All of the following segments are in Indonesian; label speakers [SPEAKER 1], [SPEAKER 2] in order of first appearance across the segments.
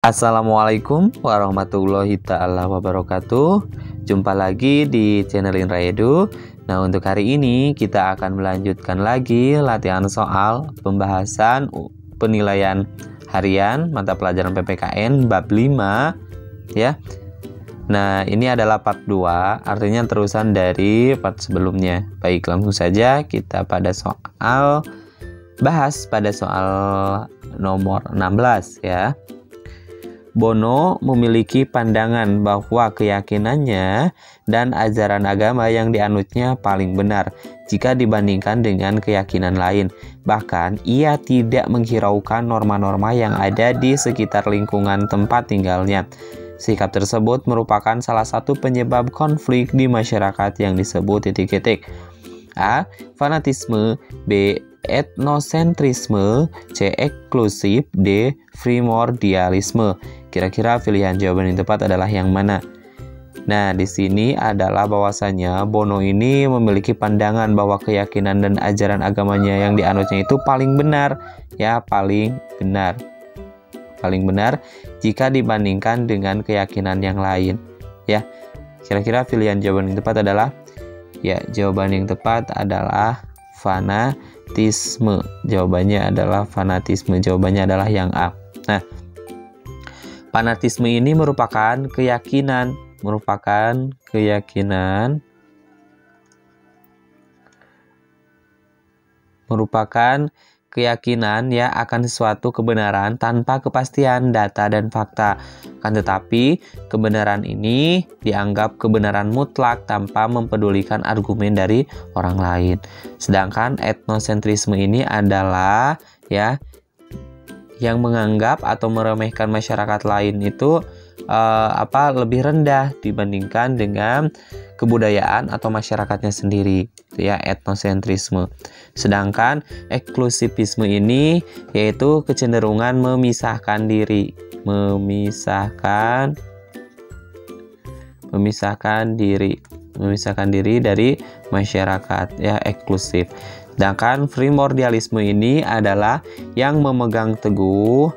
[SPEAKER 1] Assalamualaikum warahmatullahi ta'ala wabarakatuh. Jumpa lagi di channel Indra Edu. Nah, untuk hari ini kita akan melanjutkan lagi latihan soal pembahasan penilaian harian mata pelajaran PPKN bab 5 ya. Nah, ini adalah part 2, artinya terusan dari part sebelumnya. Baik, langsung saja kita bahas pada soal nomor 16 ya. Bono memiliki pandangan bahwa keyakinannya dan ajaran agama yang dianutnya paling benar jika dibandingkan dengan keyakinan lain. Bahkan, ia tidak menghiraukan norma-norma yang ada di sekitar lingkungan tempat tinggalnya. Sikap tersebut merupakan salah satu penyebab konflik di masyarakat yang disebut A. Fanatisme, B. Etnosentrisme, C. Eksklusif, D. Primordialisme. Kira-kira pilihan jawaban yang tepat adalah yang mana? Nah, di sini adalah bahwasanya Bono ini memiliki pandangan bahwa keyakinan dan ajaran agamanya yang dianutnya itu paling benar, ya, paling benar jika dibandingkan dengan keyakinan yang lain, ya. Kira-kira pilihan jawaban yang tepat adalah, ya, jawaban yang tepat adalah fanatisme. Jawabannya adalah fanatisme. Jawabannya adalah yang A. Nah, fanatisme ini merupakan keyakinan ya akan sesuatu kebenaran tanpa kepastian data dan fakta. Akan tetapi, kebenaran ini dianggap kebenaran mutlak tanpa mempedulikan argumen dari orang lain. Sedangkan etnosentrisme ini adalah ya yang menganggap atau meremehkan masyarakat lain itu lebih rendah dibandingkan dengan kebudayaan atau masyarakatnya sendiri, ya, etnosentrisme. Sedangkan eksklusivisme ini yaitu kecenderungan memisahkan diri dari masyarakat, ya, eksklusif. Sedangkan primordialisme ini adalah yang memegang teguh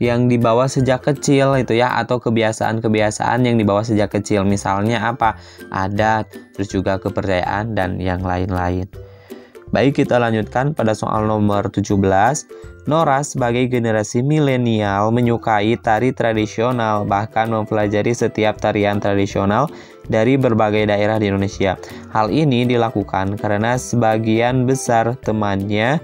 [SPEAKER 1] yang dibawa sejak kecil itu ya, atau kebiasaan-kebiasaan yang dibawa sejak kecil. Misalnya apa? Adat, terus juga kepercayaan dan yang lain-lain. Baik, kita lanjutkan pada soal nomor 17. Nora sebagai generasi milenial menyukai tari tradisional, bahkan mempelajari setiap tarian tradisional dari berbagai daerah di Indonesia. Hal ini dilakukan karena sebagian besar temannya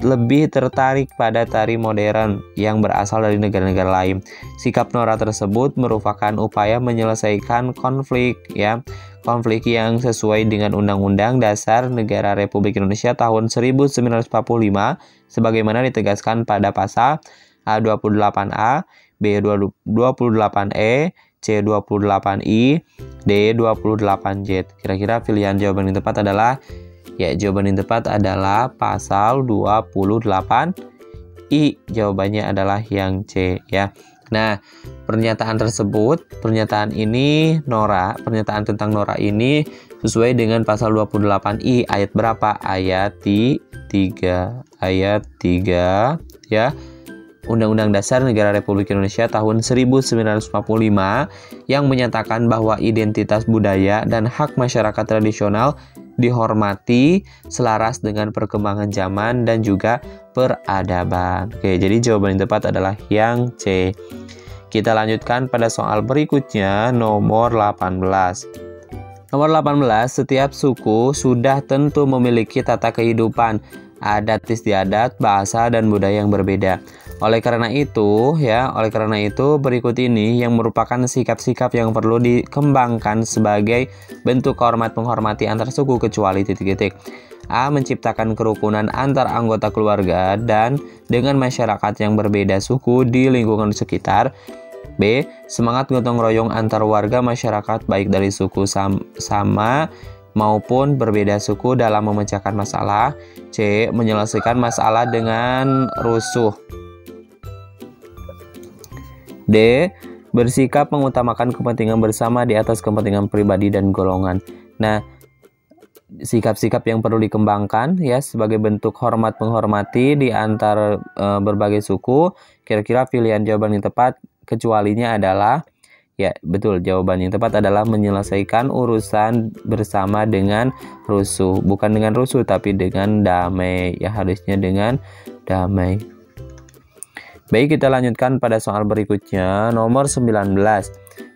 [SPEAKER 1] lebih tertarik pada tari modern yang berasal dari negara-negara lain. Sikap Nora tersebut merupakan upaya menyelesaikan konflik yang sesuai dengan Undang-Undang Dasar Negara Republik Indonesia tahun 1945 sebagaimana ditegaskan pada pasal A28A, B28E, C28I, D28J. Kira-kira pilihan jawaban yang tepat adalah, ya, jawaban yang tepat adalah pasal 28I. Jawabannya adalah yang C, ya. Nah, pernyataan tentang Nora ini sesuai dengan pasal 28I ayat berapa? Ayat 3 ya. Undang-Undang Dasar Negara Republik Indonesia tahun 1945 yang menyatakan bahwa identitas budaya dan hak masyarakat tradisional dihormati selaras dengan perkembangan zaman dan juga peradaban. Oke, jadi jawaban yang tepat adalah yang C. Kita lanjutkan pada soal berikutnya, nomor 18. Nomor 18, setiap suku sudah tentu memiliki tata kehidupan, adat istiadat, bahasa, dan budaya yang berbeda. Oleh karena itu, berikut ini yang merupakan sikap-sikap yang perlu dikembangkan sebagai bentuk menghormati antar suku kecuali A. Menciptakan kerukunan antar anggota keluarga dan dengan masyarakat yang berbeda suku di lingkungan sekitar. B. Semangat gotong royong antar warga masyarakat baik dari suku sama maupun berbeda suku dalam memecahkan masalah. C. Menyelesaikan masalah dengan rusuh. D. Bersikap mengutamakan kepentingan bersama di atas kepentingan pribadi dan golongan. Nah, sikap-sikap yang perlu dikembangkan ya sebagai bentuk hormat menghormati di antara berbagai suku. Kira-kira pilihan jawaban yang tepat kecualinya adalah ya betul, jawaban yang tepat adalah menyelesaikan urusan bersama dengan rusuh. Bukan dengan rusuh tapi dengan damai. Ya harusnya dengan damai. Baik, kita lanjutkan pada soal berikutnya, nomor 19.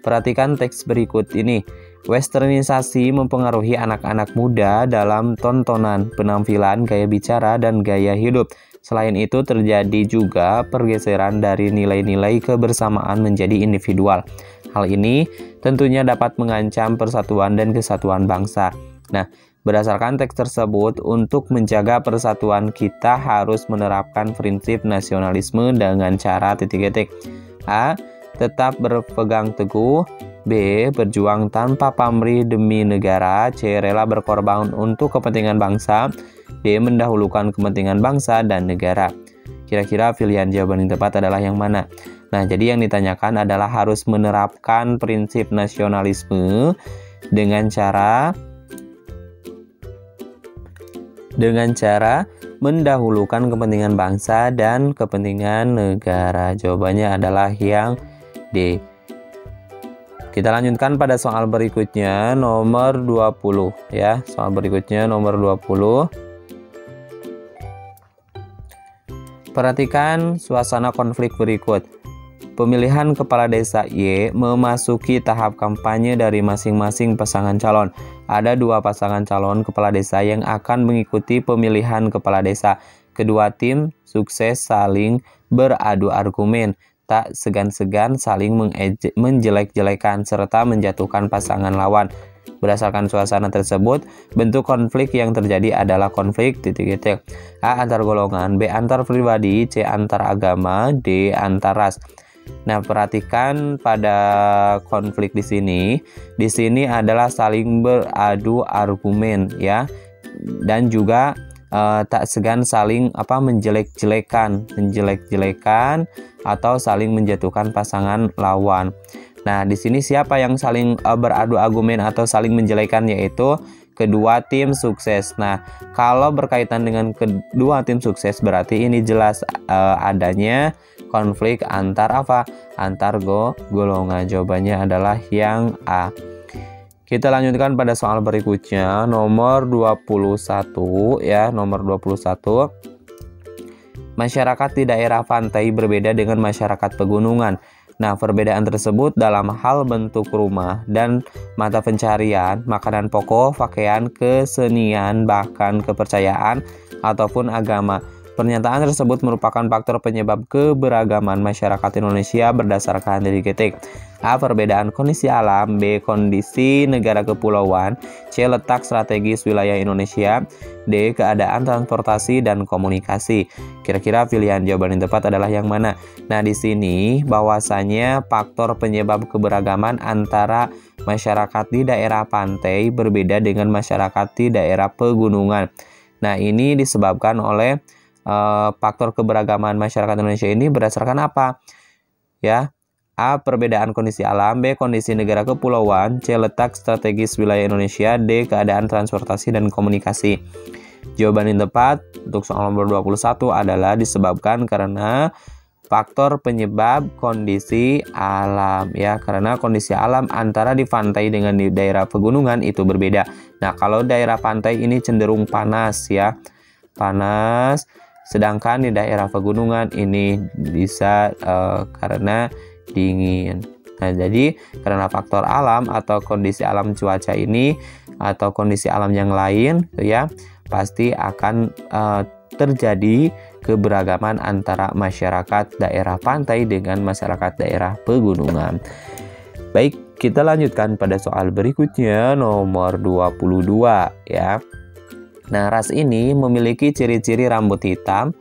[SPEAKER 1] Perhatikan teks berikut ini. Westernisasi mempengaruhi anak-anak muda dalam tontonan, penampilan, gaya bicara, dan gaya hidup. Selain itu, terjadi juga pergeseran dari nilai-nilai kebersamaan menjadi individual. Hal ini tentunya dapat mengancam persatuan dan kesatuan bangsa. Nah, berdasarkan teks tersebut, untuk menjaga persatuan kita harus menerapkan prinsip nasionalisme dengan cara titik-titik. A. Tetap berpegang teguh. B. Berjuang tanpa pamrih demi negara. C. Rela berkorban untuk kepentingan bangsa. D. Mendahulukan kepentingan bangsa dan negara. Kira-kira pilihan jawaban yang tepat adalah yang mana? Nah, jadi yang ditanyakan adalah harus menerapkan prinsip nasionalisme dengan cara mendahulukan kepentingan bangsa dan kepentingan negara. Jawabannya adalah yang D. Kita lanjutkan pada soal berikutnya, nomor 20 ya. Soal berikutnya nomor 20. Perhatikan suasana konflik berikut. Pemilihan kepala desa Y memasuki tahap kampanye dari masing-masing pasangan calon. Ada 2 pasangan calon kepala desa yang akan mengikuti pemilihan kepala desa. Kedua tim sukses saling beradu argumen, tak segan-segan saling menjelek-jelekan serta menjatuhkan pasangan lawan. Berdasarkan suasana tersebut, bentuk konflik yang terjadi adalah konflik titik-titik. A. Antar golongan, B. Antar pribadi, C. Antar agama, D. Antar ras. Nah, perhatikan pada konflik di sini. Di sini adalah saling beradu argumen ya. Dan juga tak segan saling menjelek-jelekan atau saling menjatuhkan pasangan lawan. Nah, di sini siapa yang saling beradu argumen atau saling menjelekan, yaitu kedua tim sukses. Nah, kalau berkaitan dengan kedua tim sukses berarti ini jelas adanya konflik antar golongan. Jawabannya adalah yang A. Kita lanjutkan pada soal berikutnya, nomor 21 ya, nomor 21. Masyarakat di daerah pantai berbeda dengan masyarakat pegunungan. Nah, perbedaan tersebut dalam hal bentuk rumah dan mata pencarian, makanan pokok, pakaian, kesenian, bahkan kepercayaan ataupun agama. Pernyataan tersebut merupakan faktor penyebab keberagaman masyarakat Indonesia berdasarkan titik-titik. A. Perbedaan kondisi alam. B. Kondisi negara kepulauan. C. Letak strategis wilayah Indonesia. D. Keadaan transportasi dan komunikasi. Kira-kira pilihan jawaban yang tepat adalah yang mana? Nah, di sini bahwasanya faktor penyebab keberagaman antara masyarakat di daerah pantai berbeda dengan masyarakat di daerah pegunungan. Nah, ini disebabkan oleh faktor keberagaman masyarakat Indonesia ini berdasarkan apa? Ya, A. Perbedaan kondisi alam. B. Kondisi negara kepulauan. C. Letak strategis wilayah Indonesia. D. Keadaan transportasi dan komunikasi. Jawaban yang tepat untuk soal nomor 21 adalah disebabkan karena faktor penyebab kondisi alam ya, karena kondisi alam antara di pantai dengan di daerah pegunungan itu berbeda. Nah, kalau daerah pantai ini cenderung panas ya, panas. Sedangkan di daerah pegunungan ini bisa karena dingin. Nah, jadi karena faktor alam atau kondisi alam cuaca ini atau kondisi alam yang lain ya, pasti akan terjadi keberagaman antara masyarakat daerah pantai dengan masyarakat daerah pegunungan. Baik, kita lanjutkan pada soal berikutnya, nomor 22 ya. Nah, ras ini memiliki ciri-ciri rambut hitam,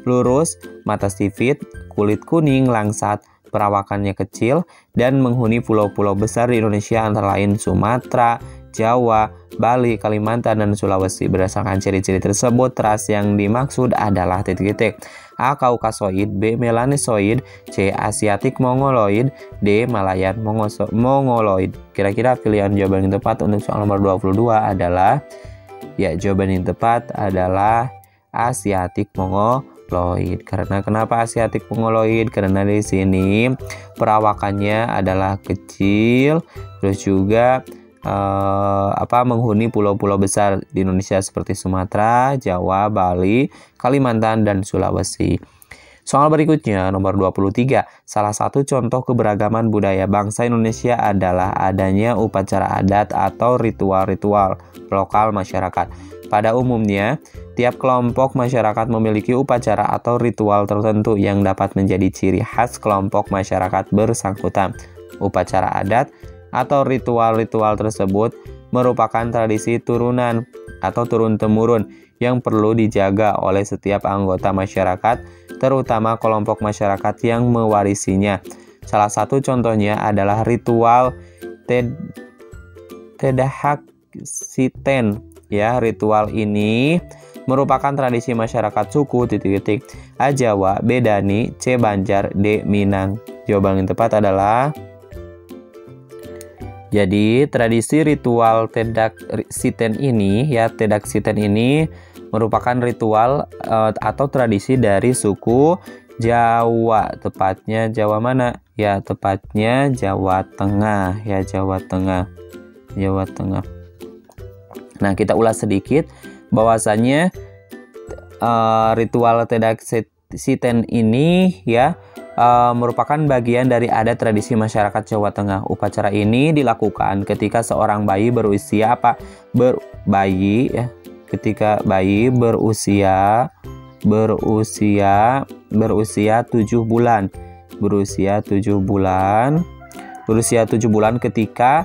[SPEAKER 1] lurus, mata sipit, kulit kuning langsat, perawakannya kecil, dan menghuni pulau-pulau besar di Indonesia antara lain Sumatera, Jawa, Bali, Kalimantan, dan Sulawesi. Berdasarkan ciri-ciri tersebut, ras yang dimaksud adalah titik-titik. A. Kaukasoid, B. Melanesoid, C. Asiatic Mongoloid, D. Malayan Mongoloid. Kira-kira pilihan jawaban yang tepat untuk soal nomor 22 adalah, ya, jawaban yang tepat adalah Asiatic Mongoloid. Karena kenapa Asiatic Mongoloid? Karena di sini perawakannya adalah kecil, terus juga menghuni pulau-pulau besar di Indonesia seperti Sumatera, Jawa, Bali, Kalimantan, dan Sulawesi. Soal berikutnya nomor 23. Salah satu contoh keberagaman budaya bangsa Indonesia adalah adanya upacara adat atau ritual-ritual lokal masyarakat. Pada umumnya, tiap kelompok masyarakat memiliki upacara atau ritual tertentu yang dapat menjadi ciri khas kelompok masyarakat bersangkutan. Upacara adat atau ritual-ritual tersebut merupakan tradisi turunan atau turun-temurun yang perlu dijaga oleh setiap anggota masyarakat, terutama kelompok masyarakat yang mewarisinya. Salah satu contohnya adalah ritual Tedahak Siten. Ya, ritual ini merupakan tradisi masyarakat suku A. Jawa, B. Dani, C. Banjar, D. Minang. Jawaban yang tepat adalah, jadi tradisi ritual Tedak Siten ini, ya, Tedak Siten ini merupakan ritual atau tradisi dari suku Jawa. Tepatnya Jawa mana? Ya, tepatnya Jawa Tengah. Ya, Jawa Tengah. Jawa Tengah. Nah, kita ulas sedikit bahwasannya ritual Tedak Siten ini, ya, merupakan bagian dari adat tradisi masyarakat Jawa Tengah. Upacara ini dilakukan ketika seorang bayi berusia ketika bayi berusia 7 bulan. Berusia 7 bulan ketika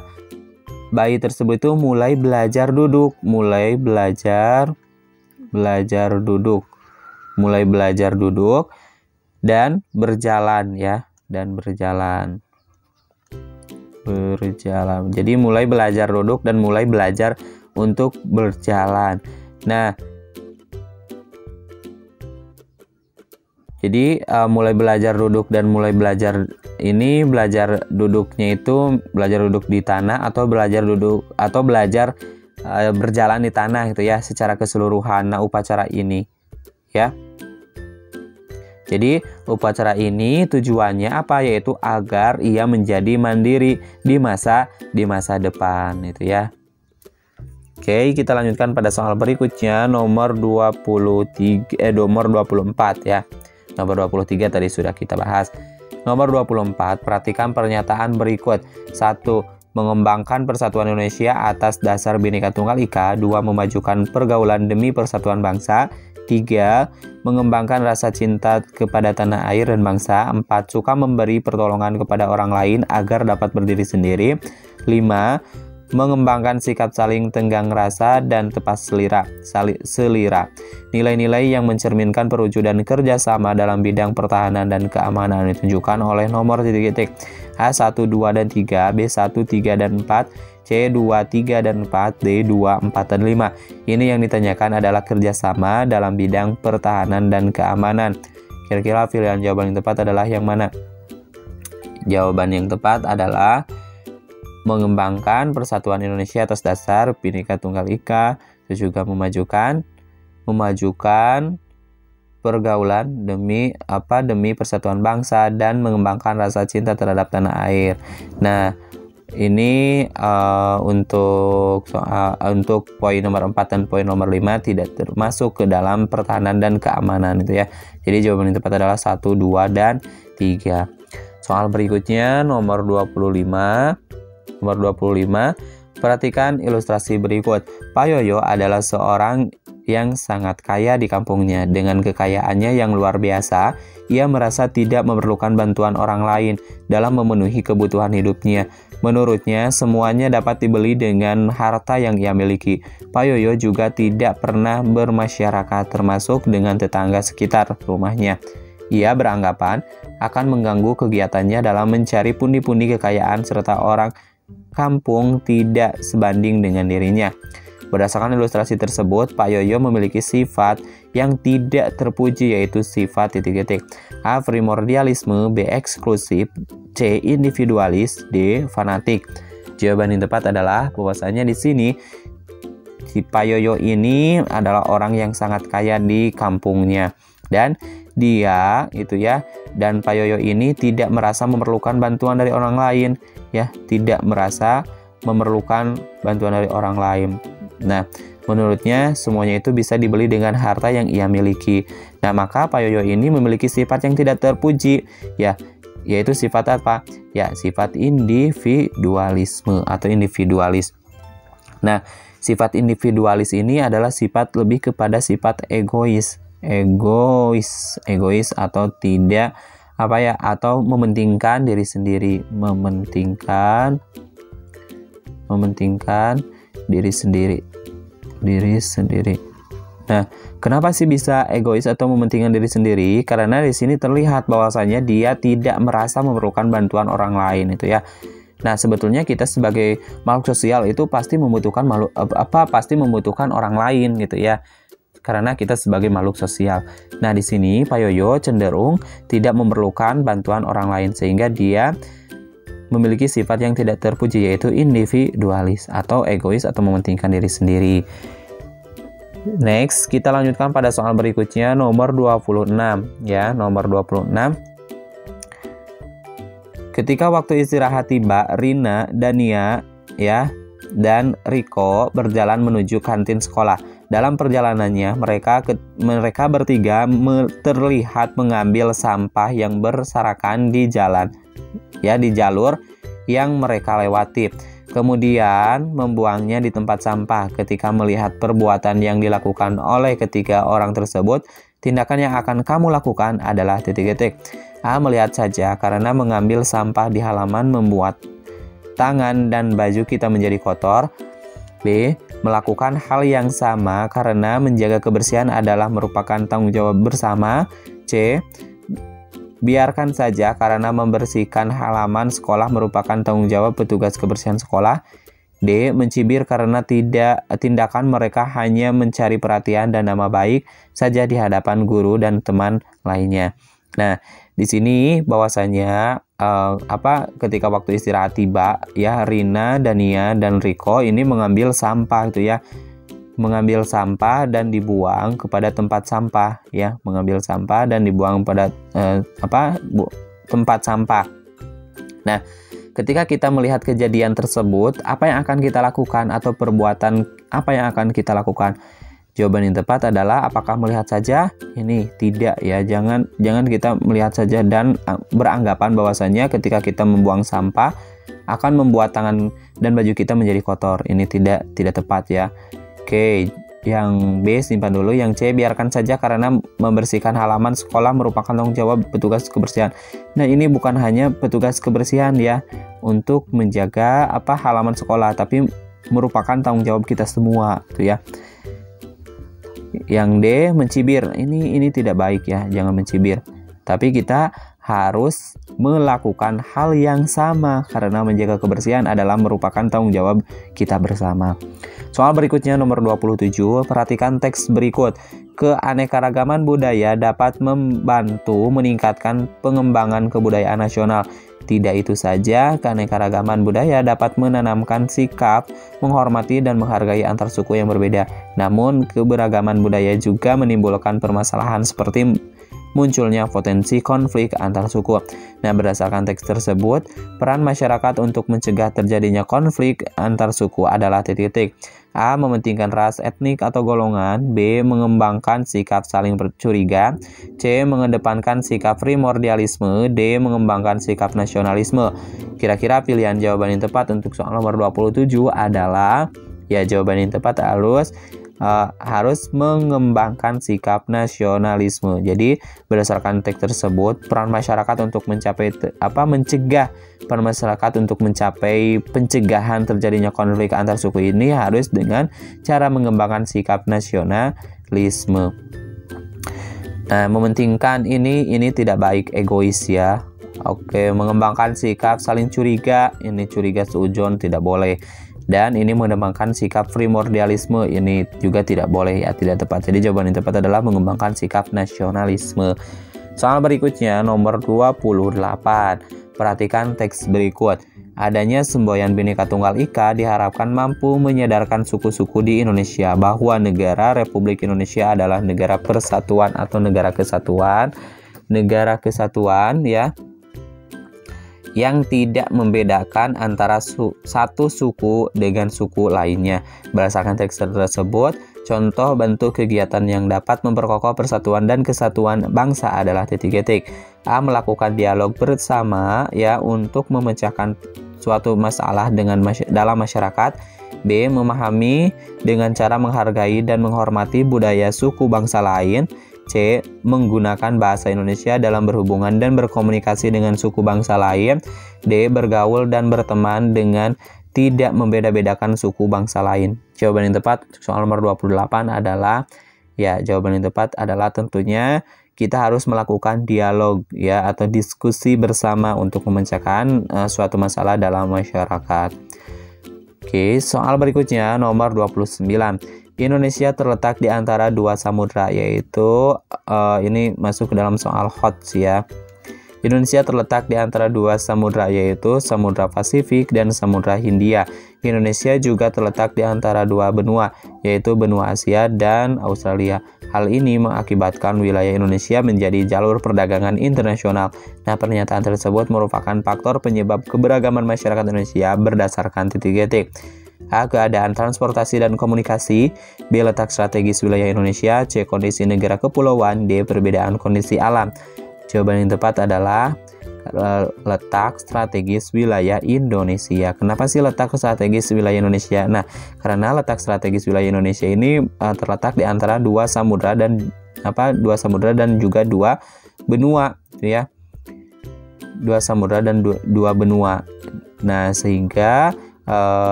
[SPEAKER 1] bayi tersebut itu mulai belajar duduk, mulai belajar duduk dan berjalan, ya, dan berjalan. Jadi mulai belajar duduk dan mulai belajar untuk berjalan. Nah, jadi mulai belajar duduk dan mulai belajar ini, belajar duduknya itu belajar duduk di tanah atau belajar berjalan di tanah gitu, ya, secara keseluruhan. Nah, upacara ini, ya. Jadi upacara ini tujuannya apa? Yaitu agar ia menjadi mandiri di masa depan, itu, ya. Oke, kita lanjutkan pada soal berikutnya nomor 24, ya. Nomor 23 tadi sudah kita bahas. Nomor 24, perhatikan pernyataan berikut. 1. Mengembangkan persatuan Indonesia atas dasar Bhinneka Tunggal Ika. 2. Memajukan pergaulan demi persatuan bangsa. 3. Mengembangkan rasa cinta kepada tanah air dan bangsa. 4. Suka memberi pertolongan kepada orang lain agar dapat berdiri sendiri. 5. Mengembangkan sikap saling tenggang rasa dan tepat selira. Nilai-nilai yang mencerminkan perwujudan kerjasama dalam bidang pertahanan dan keamanan ditunjukkan oleh nomor titik-titik A 1, 2, dan 3, B 1, 3, dan 4, C 2, 3, dan 4, D 2, 4, dan 5. Ini yang ditanyakan adalah kerjasama dalam bidang pertahanan dan keamanan. Kira-kira pilihan jawaban yang tepat adalah yang mana? Jawaban yang tepat adalah mengembangkan persatuan Indonesia atas dasar Bhinneka Tunggal Ika, dan juga memajukan pergaulan demi persatuan bangsa dan mengembangkan rasa cinta terhadap tanah air. Nah, ini untuk poin nomor 4 dan poin nomor 5 tidak termasuk ke dalam pertahanan dan keamanan, itu, ya. Jadi jawaban yang tepat adalah 1, 2, dan 3. Soal berikutnya nomor 25. Perhatikan ilustrasi berikut. Pak Yoyo adalah seorang yang sangat kaya di kampungnya. Dengan kekayaannya yang luar biasa, ia merasa tidak memerlukan bantuan orang lain dalam memenuhi kebutuhan hidupnya. Menurutnya, semuanya dapat dibeli dengan harta yang ia miliki. Pak Yoyo juga tidak pernah bermasyarakat, termasuk dengan tetangga sekitar rumahnya. Ia beranggapan akan mengganggu kegiatannya dalam mencari pundi-pundi kekayaan serta orang kampung tidak sebanding dengan dirinya. Berdasarkan ilustrasi tersebut, Pak Yoyo memiliki sifat yang tidak terpuji, yaitu sifat A. Primordialisme, B. Eksklusif, C. Individualis, D. Fanatik. Jawaban yang tepat adalah bahwasanya di sini si Pak Yoyo ini adalah orang yang sangat kaya di kampungnya, dan dia dan Pak Yoyo ini tidak merasa memerlukan bantuan dari orang lain, tidak merasa memerlukan bantuan dari orang lain. Nah, menurutnya semuanya itu bisa dibeli dengan harta yang ia miliki. Nah, maka Pak Yoyo ini memiliki sifat yang tidak terpuji, yaitu sifat apa? Sifat individualisme atau individualis. Nah, sifat individualis ini adalah sifat lebih kepada sifat egois atau tidak atau mementingkan diri sendiri, mementingkan diri sendiri. Nah, kenapa sih bisa egois atau mementingkan diri sendiri? Karena di sini terlihat bahwasanya dia tidak merasa memerlukan bantuan orang lain Nah, sebetulnya kita sebagai makhluk sosial itu pasti membutuhkan orang lain Karena kita sebagai makhluk sosial. Nah, di sini Pak Yoyo cenderung tidak memerlukan bantuan orang lain, sehingga dia memiliki sifat yang tidak terpuji, yaitu individualis atau egois atau mementingkan diri sendiri. Next, kita lanjutkan pada soal berikutnya, nomor 26 nomor 26. Ketika waktu istirahat tiba, Rina, Dania dan Riko berjalan menuju kantin sekolah. Dalam perjalanannya, mereka bertiga terlihat mengambil sampah yang berserakan di jalur yang mereka lewati. Kemudian membuangnya di tempat sampah. Ketika melihat perbuatan yang dilakukan oleh ketiga orang tersebut, tindakan yang akan kamu lakukan adalah A. Melihat saja, karena mengambil sampah di halaman membuat tangan dan baju kita menjadi kotor. B. Melakukan hal yang sama karena menjaga kebersihan adalah merupakan tanggung jawab bersama. C. Biarkan saja karena membersihkan halaman sekolah merupakan tanggung jawab petugas kebersihan sekolah. D. Mencibir karena tindakan mereka hanya mencari perhatian dan nama baik saja di hadapan guru dan teman lainnya. Nah, di sini bahwasanya ketika waktu istirahat tiba, Rina, Dania, dan Riko ini mengambil sampah mengambil sampah dan dibuang kepada tempat sampah mengambil sampah dan dibuang pada tempat sampah. Nah, ketika kita melihat kejadian tersebut, apa yang akan kita lakukan atau perbuatan apa yang akan kita lakukan? Jawaban yang tepat adalah apakah melihat saja? Ini tidak jangan kita melihat saja dan beranggapan bahwasanya ketika kita membuang sampah akan membuat tangan dan baju kita menjadi kotor. Ini tidak tepat Oke, yang B simpan dulu. Yang C, biarkan saja karena membersihkan halaman sekolah merupakan tanggung jawab petugas kebersihan. Nah, ini bukan hanya petugas kebersihan untuk menjaga halaman sekolah, tapi merupakan tanggung jawab kita semua Yang D, mencibir. Ini tidak baik jangan mencibir. Tapi kita harus melakukan hal yang sama karena menjaga kebersihan adalah merupakan tanggung jawab kita bersama. Soal berikutnya nomor 27, perhatikan teks berikut. Keanekaragaman budaya dapat membantu meningkatkan pengembangan kebudayaan nasional. Tidak itu saja, keanekaragaman budaya dapat menanamkan sikap menghormati dan menghargai antar suku yang berbeda. Namun, keberagaman budaya juga menimbulkan permasalahan seperti munculnya potensi konflik antar suku. Nah, berdasarkan teks tersebut, peran masyarakat untuk mencegah terjadinya konflik antar suku adalah A. Mementingkan ras, etnik, atau golongan. B. Mengembangkan sikap saling bercuriga. C. Mengedepankan sikap primordialisme. D. Mengembangkan sikap nasionalisme. Kira-kira pilihan jawaban yang tepat untuk soal nomor 27 adalah jawaban yang tepat harus mengembangkan sikap nasionalisme. Jadi berdasarkan teks tersebut, peran masyarakat untuk mencegah pencegahan terjadinya konflik antar suku ini harus dengan cara mengembangkan sikap nasionalisme. Nah, mementingkan ini tidak baik, egois Oke, mengembangkan sikap saling curiga, ini curiga seujon, tidak boleh. Dan ini mengembangkan sikap primordialisme, ini juga tidak boleh ya, tidak tepat. Jadi jawaban yang tepat adalah mengembangkan sikap nasionalisme. Soal berikutnya nomor 28. Perhatikan teks berikut. Adanya semboyan Bhinneka Tunggal Ika diharapkan mampu menyadarkan suku-suku di Indonesia bahwa negara Republik Indonesia adalah negara persatuan atau negara kesatuan. Negara kesatuan ya, yang tidak membedakan antara satu suku dengan suku lainnya. Berdasarkan teks tersebut, contoh bentuk kegiatan yang dapat memperkokoh persatuan dan kesatuan bangsa adalah titik-titik. A. Melakukan dialog bersama ya untuk memecahkan suatu masalah dalam masyarakat. B. Memahami dengan cara menghargai dan menghormati budaya suku bangsa lain. C. Menggunakan bahasa Indonesia dalam berhubungan dan berkomunikasi dengan suku bangsa lain. D. Bergaul dan berteman dengan tidak membeda-bedakan suku bangsa lain. Jawaban yang tepat soal nomor 28 adalah ya, jawaban yang tepat adalah tentunya kita harus melakukan dialog ya atau diskusi bersama untuk memecahkan suatu masalah dalam masyarakat. Oke, soal berikutnya nomor 29. Indonesia terletak di antara dua samudra, yaitu ini masuk ke dalam soal HOTS ya. Indonesia terletak di antara dua samudra, yaitu Samudra Pasifik dan Samudra Hindia. Indonesia juga terletak di antara dua benua, yaitu benua Asia dan Australia. Hal ini mengakibatkan wilayah Indonesia menjadi jalur perdagangan internasional. Nah, pernyataan tersebut merupakan faktor penyebab keberagaman masyarakat Indonesia berdasarkan titik-titik. A. Keadaan transportasi dan komunikasi. B. Letak strategis wilayah Indonesia. C. Kondisi negara kepulauan. D. Perbedaan kondisi alam. Jawaban yang tepat adalah letak strategis wilayah Indonesia. Kenapa sih letak strategis wilayah Indonesia? Nah, karena letak strategis wilayah Indonesia ini terletak di antara dua samudra dan juga dua benua, ya. Dua samudra dan dua benua. Nah, sehingga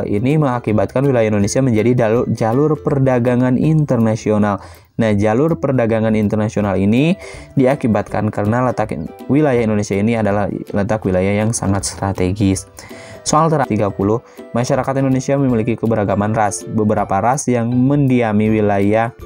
[SPEAKER 1] ini mengakibatkan wilayah Indonesia menjadi jalur perdagangan internasional. Nah, jalur perdagangan internasional ini diakibatkan karena letak wilayah Indonesia ini adalah letak wilayah yang sangat strategis. Soal 30, masyarakat Indonesia memiliki keberagaman ras. Beberapa ras yang mendiami wilayah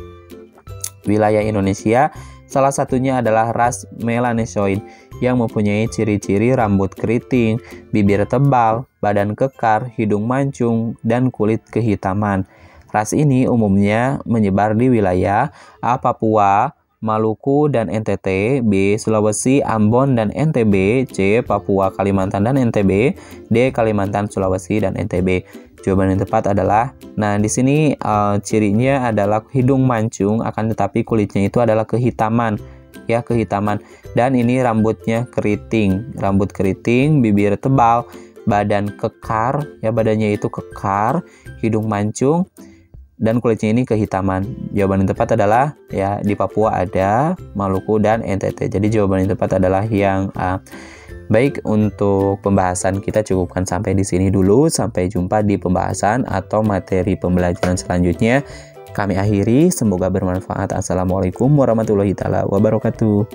[SPEAKER 1] Indonesia, salah satunya adalah ras Melanesioid yang mempunyai ciri-ciri rambut keriting, bibir tebal, badan kekar, hidung mancung, dan kulit kehitaman. Ras ini umumnya menyebar di wilayah A. Papua, Maluku, dan NTT. B. Sulawesi, Ambon, dan NTB. C. Papua, Kalimantan, dan NTB. D. Kalimantan, Sulawesi, dan NTB. Jawaban yang tepat adalah, nah di sini cirinya adalah hidung mancung, akan tetapi kulitnya itu adalah kehitaman, ya, kehitaman. Dan ini rambutnya keriting, rambut keriting, bibir tebal, badan kekar, ya, badannya itu kekar, hidung mancung, dan kulitnya ini kehitaman. Jawaban yang tepat adalah ya, di Papua ada, Maluku, dan NTT. Jadi jawaban yang tepat adalah yang A. Baik, untuk pembahasan kita cukupkan sampai di sini dulu. Sampai jumpa di pembahasan atau materi pembelajaran selanjutnya. Kami akhiri, semoga bermanfaat. Assalamualaikum warahmatullahi wabarakatuh.